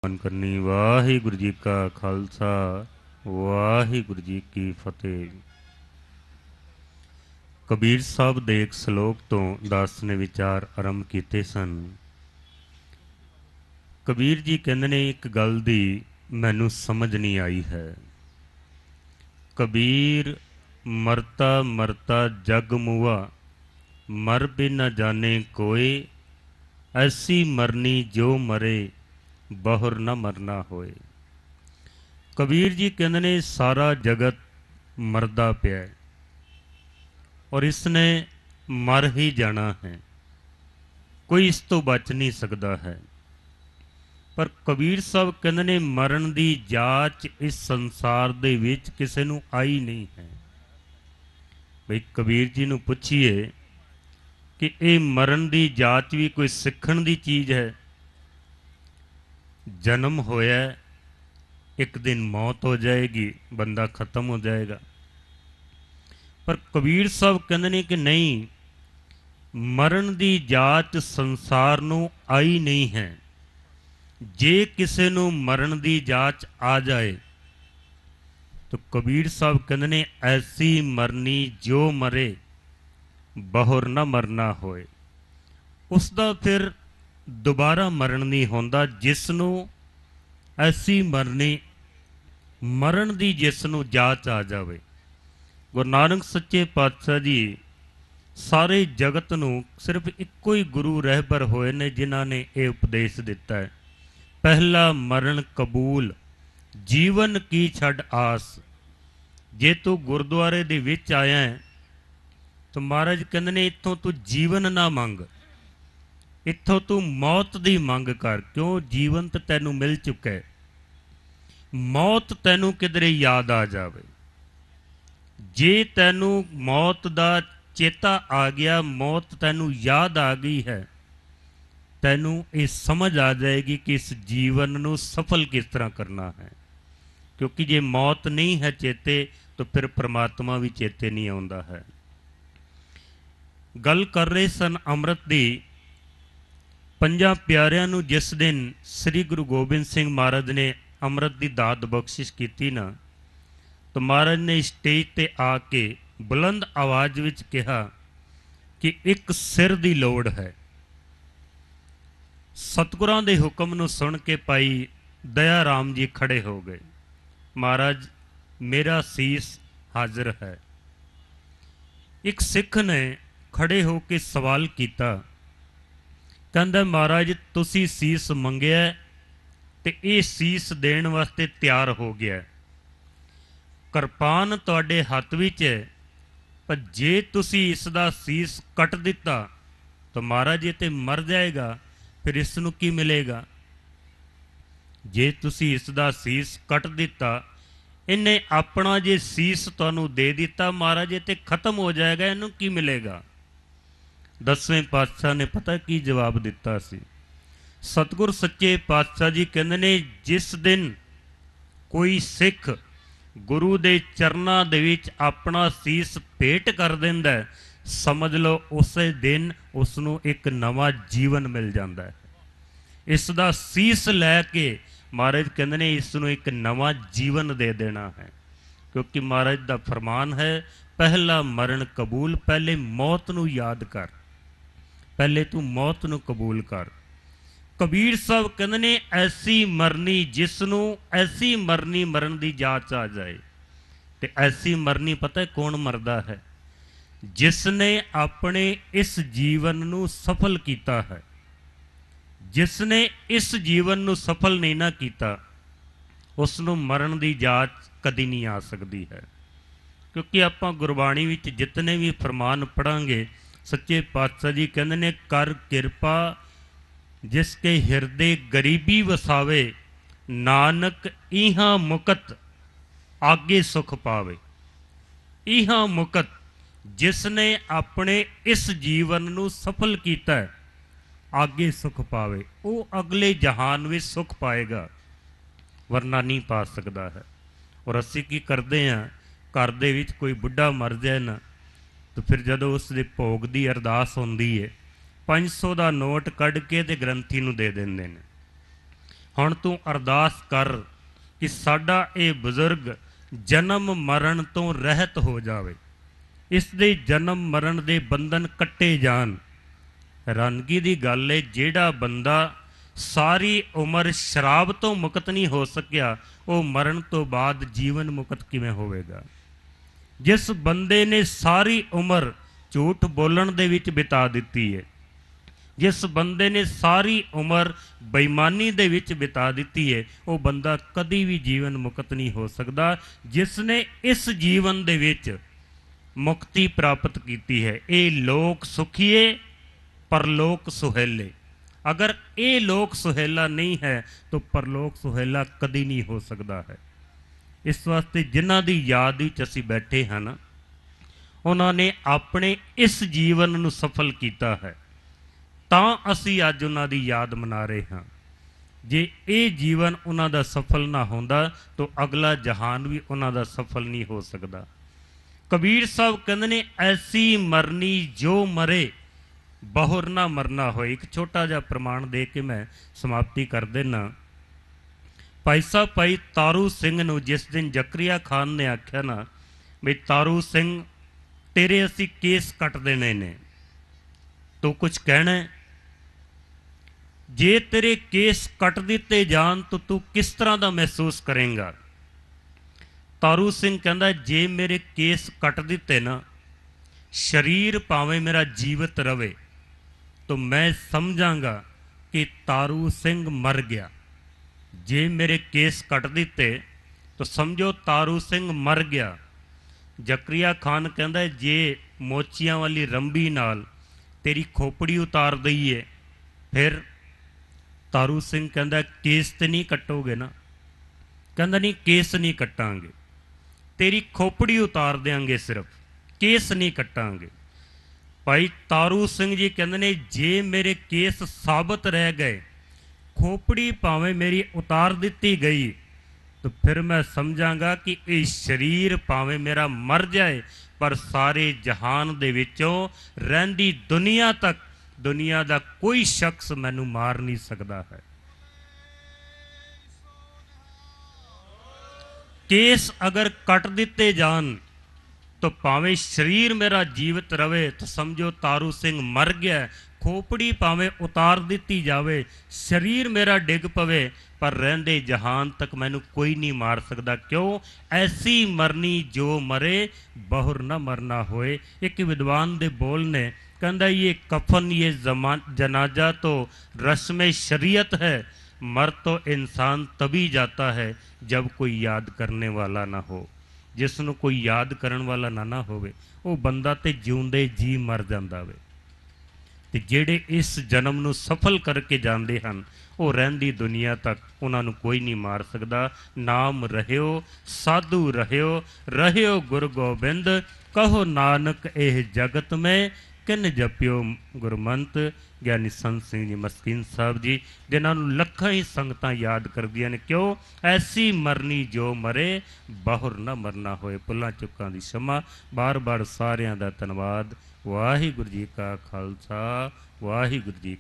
करनी। वाहिगुरु जी का खालसा वाहिगुरु जी की फतेह। कबीर साहब दे एक श्लोक तो दास ने विचार आरंभ किए सन। कबीर जी कहते ने एक गल दी मैनू समझ नहीं आई है। कबीर मरता मरता जग मुआ, मर भी न जाने कोई, ऐसी मरनी जो मरे बहुर न मरना होए। कबीर जी कहते ने सारा जगत मरदा पिया है और इसने मर ही जाना है, कोई इस तो बच नहीं सकता है। पर कबीर साहब कहते ने मरण की जांच इस संसार दे विच किसे नू आई नहीं है। बई कबीर जी नू पुछिए कि ये मरण की जांच भी कोई सीखण की चीज़ है। जन्म होया, एक दिन मौत हो जाएगी, बंदा खत्म हो जाएगा। पर कबीर साहब कहते ने कि नहीं, मरण की जांच संसार नू आई नहीं है। जे किसे नू मरण की जांच आ जाए तो कबीर साहब कहते ने ऐसी मरनी जो मरे बहुर न मरना होए। उसका फिर दोबारा मरण नहीं होंदा। जिसनू ऐसी मरनी मरण की जिसनू जांच आ जाए। गुरु नानक सच्चे पातशाह जी सारे जगत नू सिर्फ इक्को ही गुरु रहबर होए ने जिन्हां ने यह उपदेश दिता है। पहला मरण कबूल, जीवन की छड़ आस। जे तू गुरुद्वारे दे विच आया है तो महाराज कहते ने इत्थों तू जीवन ना मंग, इत्थों तू मौत दी मंग कर। क्यों? जीवन तो तैनू मिल चुका है, मौत तैनू किधरे याद आ जावे। जे तैनू मौत दा चेता आ गया, मौत तैनू याद आ गई है, तैनू ये समझ आ जाएगी कि इस जीवन नू सफल किस तरह करना है। क्योंकि जे मौत नहीं है चेते तो फिर परमात्मा भी चेते नहीं आता है। गल कर रहे सन अमृत दी। पंजा प्यारियां नू जिस दिन श्री गुरु गोबिंद सिंह महाराज ने अमृत की दात बख्शिश की ना, तो महाराज ने स्टेज ते आके बुलंद आवाज विच कहा कि एक सिर की लोड़ है। सतगुरां दे हुक्म नू सुन के भाई दया राम जी खड़े हो गए। महाराज मेरा सीस हाजिर है। एक सिख ने खड़े होके सवाल किया, कहंदा महाराज तुसी सीस मंगया ते ये सीस देण वास्ते तैयार हो गया, किरपान तुहाडे हत्थ विच है, पर जे तुसी इसदा सीस कट दिता तो महाराज ये ते मर जाएगा, फिर इसनू की मिलेगा। जे तुसी इसदा सीस कट दिता, इन्हें अपना जे सीस तुहानू दे दिता, महाराज ये ते खत्म हो जाएगा, इनू की मिलेगा। दसवें पातशाह ने पता की जवाब दिता सी। सतगुर सच्चे पातशाह जी कहते ने जिस दिन कोई सिख गुरु दे चरना दे विच अपना सीस भेंट कर दिंदा है, समझ लो उस दिन उसनू एक नवा जीवन मिल जाता है। इसका सीस लैके महाराज कहते ने इसनू एक नवा जीवन दे देना है। क्योंकि महाराज का फरमान है पहला मरण कबूल, पहले मौत नू याद कर, पहले तू मौत नू कबूल कर। कबीर साहब कहते ने ऐसी मरनी जिसनू ऐसी मरनी मरण की जांच आ जाए। तो ऐसी मरनी पता है कौन मरदा है? जिसने अपने इस जीवन नू सफल किया है। जिसने इस जीवन नू सफल नहीं ना किया उसनू मरण की जांच कदी नहीं आ सकती है। क्योंकि आप गुरबाणी विच जितने भी फरमान पढ़ांगे, सच्चे पातशाह जी कहते ने कर किरपा जिसके हिरदे गरीबी वसावे, नानक इहा मुकत आगे सुख पावे। इहा मुकत जिसने अपने इस जीवन नू सफल किया है, आगे सुख पावे, वो अगले जहान में सुख पाएगा, वरना नहीं पा सकता है। और असी की करते हैं, घर दे विच कोई बुढ़ा मर जाए ना, तो फिर जदों उसके भोग की अरदास होंदी है, 500 का नोट कढ़ के ते ग्रंथी नूं दे देंदे ने। ਹੁਣ ਤੂੰ ਅਰਦਾਸ ਕਰ ਕਿ ਸਾਡਾ ਇਹ ਬਜ਼ੁਰਗ ਜਨਮ ਮਰਨ ਤੋਂ ਰਹਿਤ ਹੋ ਜਾਵੇ, ਇਸ ਦੇ ਜਨਮ ਮਰਨ ਦੇ ਬੰਧਨ ਕੱਟੇ ਜਾਣ। ਹੈਰਾਨਗੀ ਦੀ ਗੱਲ ਹੈ, ਜਿਹੜਾ ਬੰਦਾ ਸਾਰੀ ਉਮਰ ਸ਼ਰਾਬ ਤੋਂ ਮੁਕਤ ਨਹੀਂ ਹੋ ਸਕਿਆ, ਉਹ ਮਰਨ ਤੋਂ ਬਾਅਦ ਜੀਵਨ ਮੁਕਤ ਕਿਵੇਂ ਹੋਵੇਗਾ? ਜਿਸ ਬੰਦੇ ਨੇ ਸਾਰੀ ਉਮਰ ਝੂਠ ਬੋਲਣ ਦੇ ਵਿੱਚ ਬਿਤਾ ਦਿੱਤੀ ਹੈ, ਜਿਸ ਬੰਦੇ ਨੇ ਸਾਰੀ ਉਮਰ ਬੇਈਮਾਨੀ ਦੇ ਵਿੱਚ ਬਿਤਾ ਦਿੱਤੀ ਹੈ, ਉਹ ਬੰਦਾ ਕਦੀ ਵੀ ਜੀਵਨ ਮੁਕਤ ਨਹੀਂ ਹੋ ਸਕਦਾ। ਜਿਸ ਨੇ ਇਸ ਜੀਵਨ ਦੇ ਵਿੱਚ ਮੁਕਤੀ ਪ੍ਰਾਪਤ ਕੀਤੀ ਹੈ, ਇਹ ਲੋਕ ਸੁਖੀਏ ਪਰਲੋਕ ਸੁਹੇਲੇ। ਅਗਰ ਇਹ ਲੋਕ ਸੁਹੇਲਾ ਨਹੀਂ ਹੈ ਤਾਂ ਪਰਲੋਕ ਸੁਹੇਲਾ ਕਦੀ ਨਹੀਂ ਹੋ ਸਕਦਾ ਹੈ। ਇਸ ਵਾਸਤੇ ਜਿਨ੍ਹਾਂ ਦੀ ਯਾਦ ਵਿੱਚ ਅਸੀਂ ਬੈਠੇ ਹਨ, ਉਹਨਾਂ ਨੇ ਆਪਣੇ ਇਸ ਜੀਵਨ ਨੂੰ ਸਫਲ ਕੀਤਾ ਹੈ, ਤਾਂ ਅਸੀਂ ਅੱਜ ਉਹਨਾਂ ਦੀ ਯਾਦ ਮਨਾ ਰਹੇ ਹਾਂ। ਜੇ ਇਹ ਜੀਵਨ ਉਹਨਾਂ ਦਾ ਸਫਲ ਨਾ ਹੁੰਦਾ ਤਾਂ ਅਗਲਾ ਜਹਾਨ ਵੀ ਉਹਨਾਂ ਦਾ ਸਫਲ ਨਹੀਂ ਹੋ ਸਕਦਾ। ਕਬੀਰ ਸਾਹਿਬ ਕਹਿੰਦੇ ਨੇ, ਐਸੀ ਮਰਨੀ ਜੋ ਮਰੇ ਬਹੁਰ ਨਾ ਮਰਨਾ ਹੋਏ। ਇੱਕ ਛੋਟਾ ਜਿਹਾ ਪ੍ਰਮਾਣ ਦੇ ਕੇ ਮੈਂ ਸਮਾਪਤੀ ਕਰ ਦੇਣਾ। ਭਾਈ ਸਾਹਿਬ ਭਾਈ ਤਾਰੂ ਸਿੰਘ ਨੂੰ ਜਿਸ ਦਿਨ ਜ਼ਕਰੀਆ ਖਾਨ ਨੇ ਆਖਿਆ ਨਾ, ਵੀ ਤਾਰੂ ਸਿੰਘ ਤੇਰੇ ਅਸੀਂ ਕੇਸ ਕੱਟ ਦੇਣੇ ਨੇ, ਤੂੰ ਕੁਝ ਕਹਿਣਾ? ਜੇ ਤੇਰੇ ਕੇਸ ਕੱਟ ਦਿੱਤੇ ਜਾਣ ਤਾਂ ਤੂੰ ਕਿਸ ਤਰ੍ਹਾਂ ਦਾ ਮਹਿਸੂਸ ਕਰੇਂਗਾ? ਤਾਰੂ ਸਿੰਘ ਕਹਿੰਦਾ, ਜੇ ਮੇਰੇ ਕੇਸ ਕੱਟ ਦਿੱਤੇ ਨਾ, ਸਰੀਰ ਭਾਵੇਂ ਮੇਰਾ ਜੀਵਤ ਰਵੇ, ਤਾਂ ਮੈਂ ਸਮਝਾਂਗਾ ਕਿ ਤਾਰੂ ਸਿੰਘ ਮਰ ਗਿਆ। ਜੇ ਮੇਰੇ ਕੇਸ ਕੱਟ ਦਿੱਤੇ ਤਾਂ ਸਮਝੋ ਤਾਰੂ ਸਿੰਘ ਮਰ ਗਿਆ। ਜ਼ਕਰੀਆ ਖਾਨ ਕਹਿੰਦਾ, ਜੇ ਮੋਚੀਆਂ ਵਾਲੀ ਰੰਬੀ ਨਾਲ ਤੇਰੀ ਖੋਪੜੀ ਉਤਾਰ ਦਈਏ ਫਿਰ? ਤਾਰੂ ਸਿੰਘ ਕਹਿੰਦਾ, ਕੇਸ ਤੇ ਨਹੀਂ ਕੱਟੋਗੇ ਨਾ? ਕਹਿੰਦਾ, ਨਹੀਂ ਕੇਸ ਨਹੀਂ ਕੱਟਾਂਗੇ, ਤੇਰੀ ਖੋਪੜੀ ਉਤਾਰ ਦਿਆਂਗੇ, ਸਿਰਫ ਕੇਸ ਨਹੀਂ ਕੱਟਾਂਗੇ। ਭਾਈ ਤਾਰੂ ਸਿੰਘ ਜੀ ਕਹਿੰਦੇ ਨੇ, ਜੇ ਮੇਰੇ ਕੇਸ ਸਾਬਤ ਰਹਿ ਗਏ, ਖੋਪੜੀ ਭਾਵੇਂ ਮੇਰੀ ਉਤਾਰ ਦਿੱਤੀ ਗਈ, ਤਾਂ ਫਿਰ ਮੈਂ ਸਮਝਾਂਗਾ ਕਿ ਇਹ ਸਰੀਰ ਭਾਵੇਂ ਮੇਰਾ ਮਰ ਜਾਏ, ਪਰ ਸਾਰੇ ਜਹਾਨ ਦੇ ਵਿੱਚੋਂ ਰਹਿੰਦੀ ਦੁਨੀਆ ਤੱਕ ਦੁਨੀਆ ਦਾ ਕੋਈ ਸ਼ਖਸ ਮੈਨੂੰ ਮਾਰ ਨਹੀਂ ਸਕਦਾ ਹੈ। ਕੇਸ ਅਗਰ ਕੱਟ ਦਿੱਤੇ ਜਾਣ ਤਾਂ ਭਾਵੇਂ ਸਰੀਰ ਮੇਰਾ ਜੀਵਤ ਰਵੇ ਤਾਂ ਸਮਝੋ ਤਾਰੂ ਸਿੰਘ ਮਰ ਗਿਆ। ਖੋਪੜੀ ਭਾਵੇਂ ਉਤਾਰ ਦਿੱਤੀ ਜਾਵੇ, ਸਰੀਰ ਮੇਰਾ ਡਿੱਗ ਪਵੇ, ਪਰ ਰਹਿੰਦੇ ਜਹਾਨ ਤੱਕ ਮੈਨੂੰ ਕੋਈ ਨਹੀਂ ਮਾਰ ਸਕਦਾ। ਕਿਉਂ? ਐਸੀ ਮਰਨੀ ਜੋ ਮਰੇ ਬਹੁਰ ਨਾ ਮਰਨਾ ਹੋਏ। ਇੱਕ ਵਿਦਵਾਨ ਦੇ ਬੋਲ ਨੇ, कहता ये कफन ये जनाजा तो रस्म शरीयत है, मर तो इंसान तभी जाता है जब कोई याद करने वाला ना हो। जिसनों कोई याद करन वाला ना होवे वो बंदा ते जिउंदे जी मर जांदा वे। ते जेड़े इस जन्म नूं सफल करके जांदे हन वो रहंदी दुनिया तक उन्हां नूं कोई नहीं मार सकदा। नाम रहियो साधु रहियो, रहियो गुरु गोबिंद, कहो नानक एह जगत में किन जपियो गुरमंत। ਗਿਆਨੀ ਸੰਤ ਸਿੰਘ ਜੀ ਮਸਕੀਨ ਸਾਹਿਬ ਜੀ, ਜਿਨ੍ਹਾਂ ਨੂੰ ਲੱਖਾਂ ਹੀ ਸੰਗਤਾਂ ਯਾਦ ਕਰਦੀਆਂ ਨੇ। ਕਿਉਂ? ਐਸੀ ਮਰਨੀ ਜੋ ਮਰੇ ਬਹੁਰ ਨਾ ਮਰਨਾ ਹੋਏ। ਭੁੱਲਾਂ ਚੁੱਕਾਂ ਦੀ क्षमा। ਬਾਰ-ਬਾਰ ਸਾਰਿਆਂ ਦਾ ਧੰਨਵਾਦ। ਵਾਹਿਗੁਰੂ ਜੀ ਕਾ ਖਾਲਸਾ, ਵਾਹਿਗੁਰੂ ਜੀ